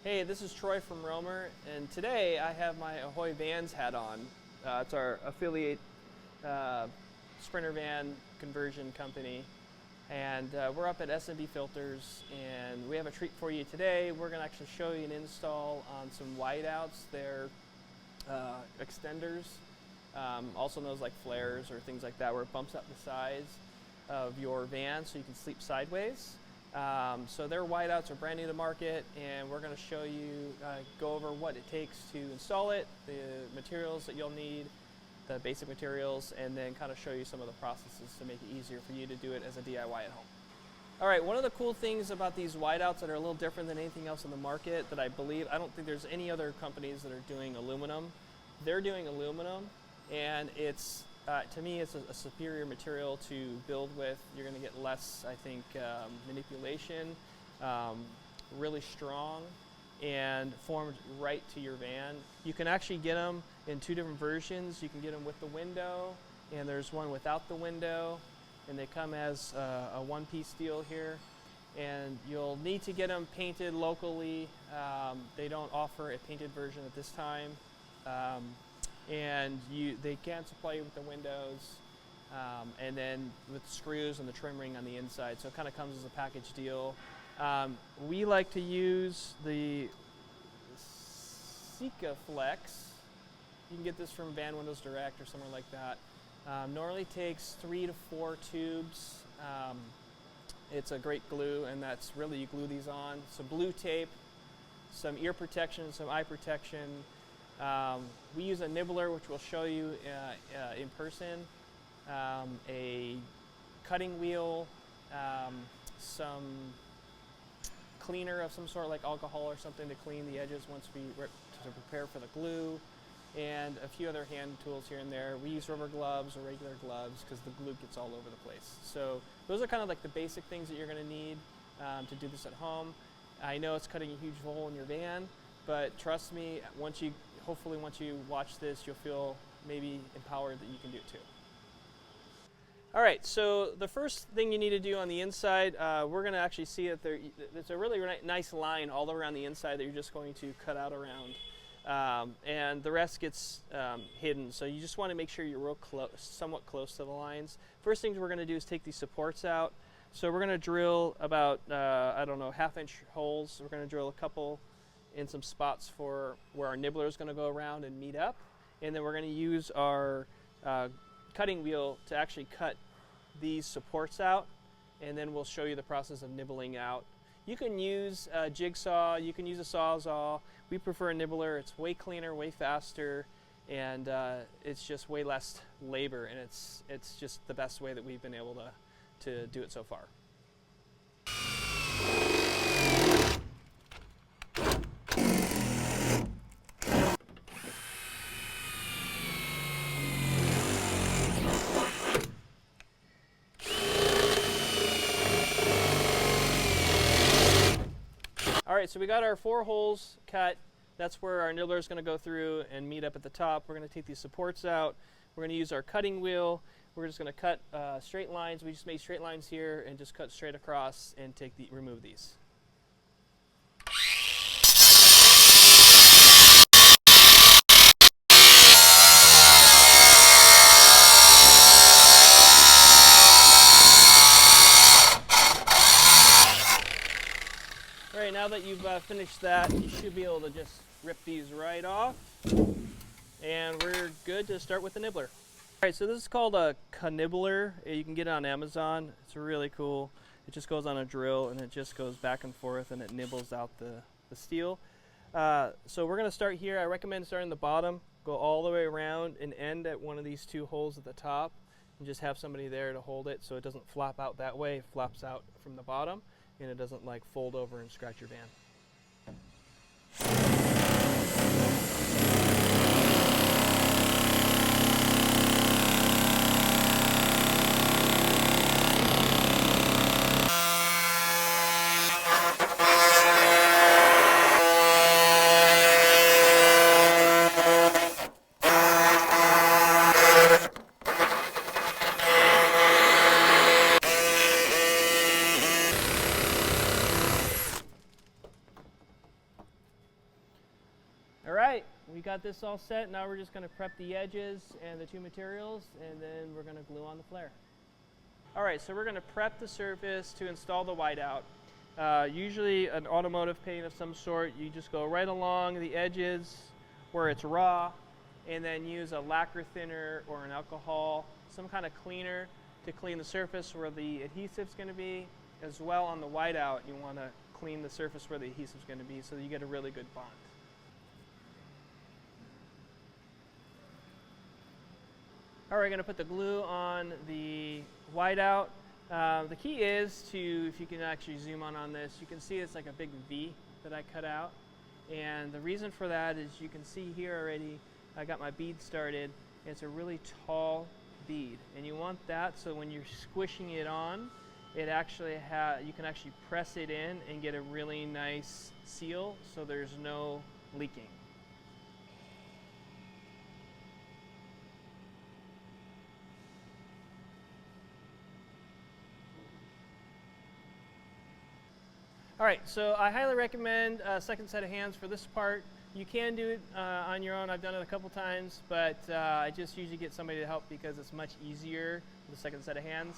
Hey, this is Troy from Romer, and today I have my Ahoy Vans hat on. It's our affiliate Sprinter van conversion company, and we're up at S&B Filters, and we have a treat for you today. We're going to actually show you an install on some Wideouts. They're extenders, also known as like flares or things like that, where it bumps up the size of your van so you can sleep sideways. So their Wideouts are brand new to market, and we're going to show you, go over what it takes to install it, the materials that you'll need, the basic materials, and then kind of show you some of the processes to make it easier for you to do it as a DIY at home. All right, one of the cool things about these Wideouts that are a little different than anything else in the market that I don't think there's any other companies that are doing aluminum. They're doing aluminum, and it's to me, it's a superior material to build with. You're going to get less, I think, manipulation, really strong, and formed right to your van. You can actually get them in two different versions. You can get them with the window, and there's one without the window, and they come as a one-piece deal here. And you'll need to get them painted locally. They don't offer a painted version at this time. And they can supply you with the windows, and then with screws and the trim ring on the inside, so it kind of comes as a package deal. We like to use the Sika Flex. You can get this from Van Windows Direct or somewhere like that. Normally takes 3 to 4 tubes. It's a great glue, and that's really, you glue these on. Some blue tape, some ear protection, some eye protection. We use a nibbler, which we'll show you in person, a cutting wheel, some cleaner of some sort, like alcohol or something, to clean the edges once to prepare for the glue, and a few other hand tools here and there. We use rubber gloves or regular gloves because the glue gets all over the place. So those are kind of like the basic things that you're going to need to do this at home. I know it's cutting a huge hole in your van, but trust me, hopefully once you watch this, you'll feel maybe empowered that you can do it too. All right, so the first thing you need to do on the inside, we're going to actually see that there's a really nice line all around the inside that you're just going to cut out around, and the rest gets hidden. So you just want to make sure you're real close, somewhat close to the lines. First things we're going to do is take these supports out. So we're going to drill about, I don't know, 1/2 inch holes. We're going to drill a couple in some spots for where our nibbler is going to go around and meet up, and then we're going to use our cutting wheel to actually cut these supports out, and then we'll show you the process of nibbling out. You can use a jigsaw, you can use a sawzall. We prefer a nibbler. It's way cleaner, way faster, and it's just way less labor, and it's just the best way that we've been able to do it so far. All right, so we got our 4 holes cut. That's where our nibbler is going to go through and meet up at the top. We're going to take these supports out. We're going to use our cutting wheel. We're just going to cut straight lines. We just made straight lines here and just cut straight across and remove these. All right, now that you've finished that, you should be able to just rip these right off, and we're good to start with the nibbler. All right, so this is called a Knibbler. You can get it on Amazon. It's really cool. It just goes on a drill, and it just goes back and forth, and it nibbles out the steel. So we're going to start here. I recommend starting the bottom, go all the way around, and end at one of these 2 holes at the top, and just have somebody there to hold it so it doesn't flop out that way. It flops out from the bottom, and it doesn't like fold over and scratch your van. All right, we got this all set. Now we're just going to prep the edges and the two materials, and then we're going to glue on the flare. All right, so we're going to prep the surface to install the whiteout. Usually an automotive paint of some sort, you just go right along the edges where it's raw, and then use a lacquer thinner or an alcohol, some kind of cleaner to clean the surface where the adhesive's going to be. As well on the whiteout, you want to clean the surface where the adhesive's going to be so that you get a really good bond. All right, we're going to put the glue on the whiteout. The key is to, if you can actually zoom on this, you can see it's like a big V that I cut out. And the reason for that is you can see here already, I got my bead started. It's a really tall bead. And you want that so when you're squishing it on, it actually you can actually press it in and get a really nice seal so there's no leaking. All right, so I highly recommend a second set of hands for this part. You can do it on your own. I've done it a couple times, but I just usually get somebody to help because it's much easier with a second set of hands.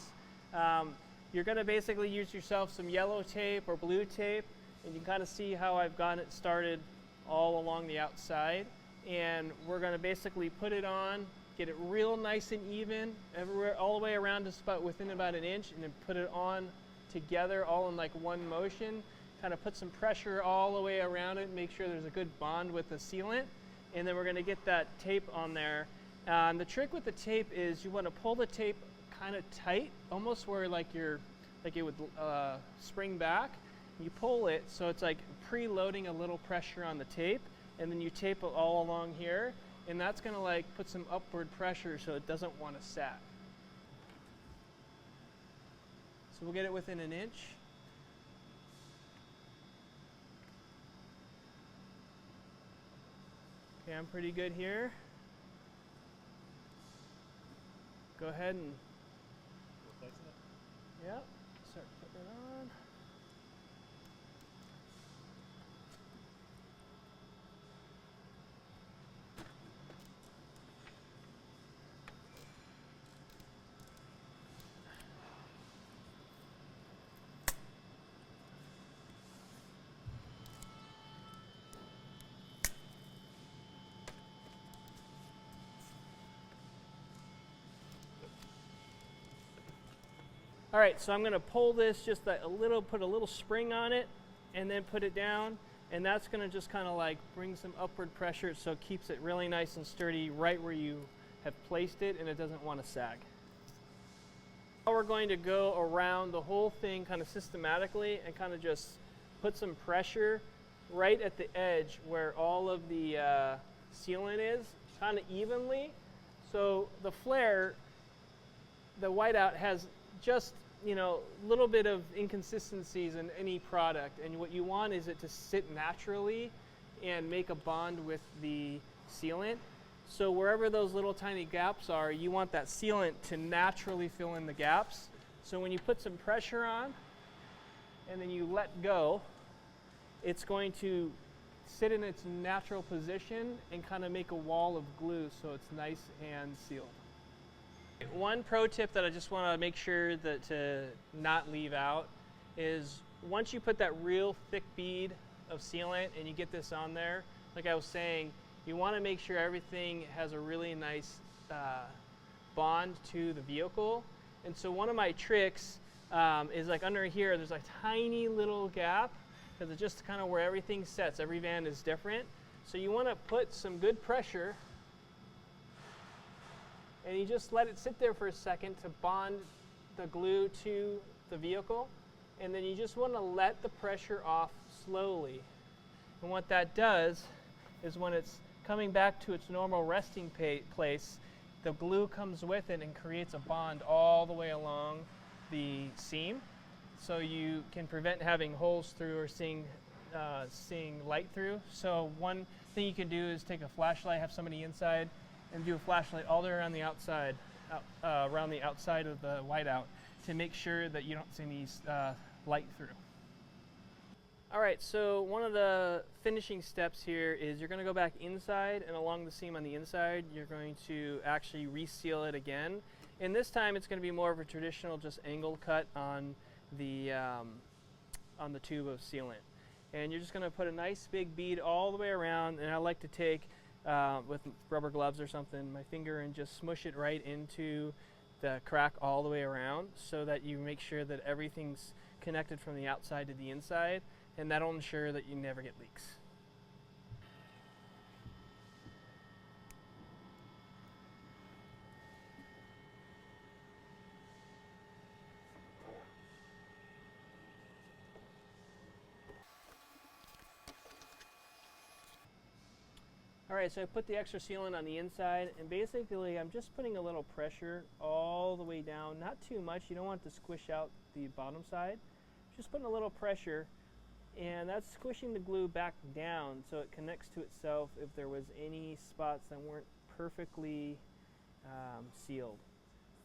You're going to basically use yourself some yellow tape or blue tape, and you can kind of see how I've got it started all along the outside. And we're going to basically put it on, get it real nice and even everywhere, all the way around to about within about an inch, and then put it on together all in like one motion. Kind of put some pressure all the way around it, make sure there's a good bond with the sealant, and then we're going to get that tape on there. The trick with the tape is you want to pull the tape kind of tight, almost where like it would spring back. You pull it so it's like preloading a little pressure on the tape, and then you tape it all along here, and that's going to like put some upward pressure so it doesn't want to sag. So we'll get it within an inch. Okay, I'm pretty good here. Go ahead and yep, start putting it on. All right, so I'm going to pull this just a little, put a little spring on it, and then put it down, and that's going to just kind of like bring some upward pressure so it keeps it really nice and sturdy right where you have placed it, and it doesn't want to sag. Now we're going to go around the whole thing kind of systematically and kind of just put some pressure right at the edge where all of the sealant is, kind of evenly. So the flare, the whiteout has just, you know, a little bit of inconsistencies in any product, and what you want is it to sit naturally and make a bond with the sealant. So wherever those little tiny gaps are, you want that sealant to naturally fill in the gaps. So when you put some pressure on and then you let go, it's going to sit in its natural position and kind of make a wall of glue so it's nice and sealed. One pro tip that I just want to make sure that to not leave out is once you put that real thick bead of sealant and you get this on there, like I was saying, you want to make sure everything has a really nice bond to the vehicle. And so one of my tricks is like under here, there's a tiny little gap because it's just kind of where everything sets. Every van is different. So you want to put some good pressure, and you just let it sit there for a second to bond the glue to the vehicle. And then you just want to let the pressure off slowly. And what that does is when it's coming back to its normal resting place, the glue comes with it and creates a bond all the way along the seam. So you can prevent having holes through or seeing light through. So one thing you can do is take a flashlight, have somebody inside, and do a flashlight all the way around the outside, of the whiteout to make sure that you don't see any light through. All right, so one of the finishing steps here is you're going to go back inside, and along the seam on the inside you're going to actually reseal it again. And this time it's going to be more of a traditional just angle cut on the tube of sealant. And you're just going to put a nice big bead all the way around, and I like to take with rubber gloves or something my finger and just smush it right into the crack all the way around, so that you make sure that everything's connected from the outside to the inside, and that'll ensure that you never get leaks. Alright, so I put the extra sealant on the inside, and basically I'm just putting a little pressure all the way down, not too much, you don't want it to squish out the bottom side, just putting a little pressure, and that's squishing the glue back down so it connects to itself if there was any spots that weren't perfectly sealed.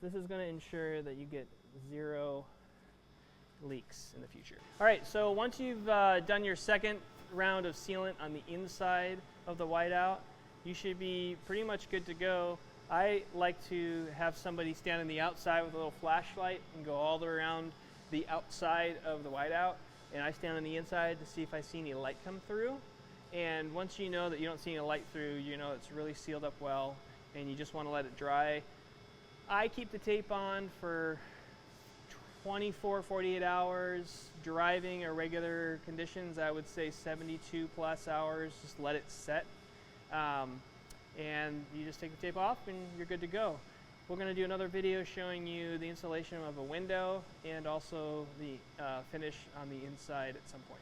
This is going to ensure that you get 0 leaks in the future. Alright, so once you've done your second round of sealant on the inside of the whiteout, you should be pretty much good to go. I like to have somebody stand on the outside with a little flashlight and go all the way around the outside of the whiteout, and I stand on the inside to see if I see any light come through. And once you know that you don't see any light through, you know it's really sealed up well, and you just want to let it dry. I keep the tape on for 24, 48 hours. Driving or regular conditions, I would say 72 plus hours. Just let it set. And you just take the tape off and you're good to go. We're going to do another video showing you the installation of a window and also the finish on the inside at some point.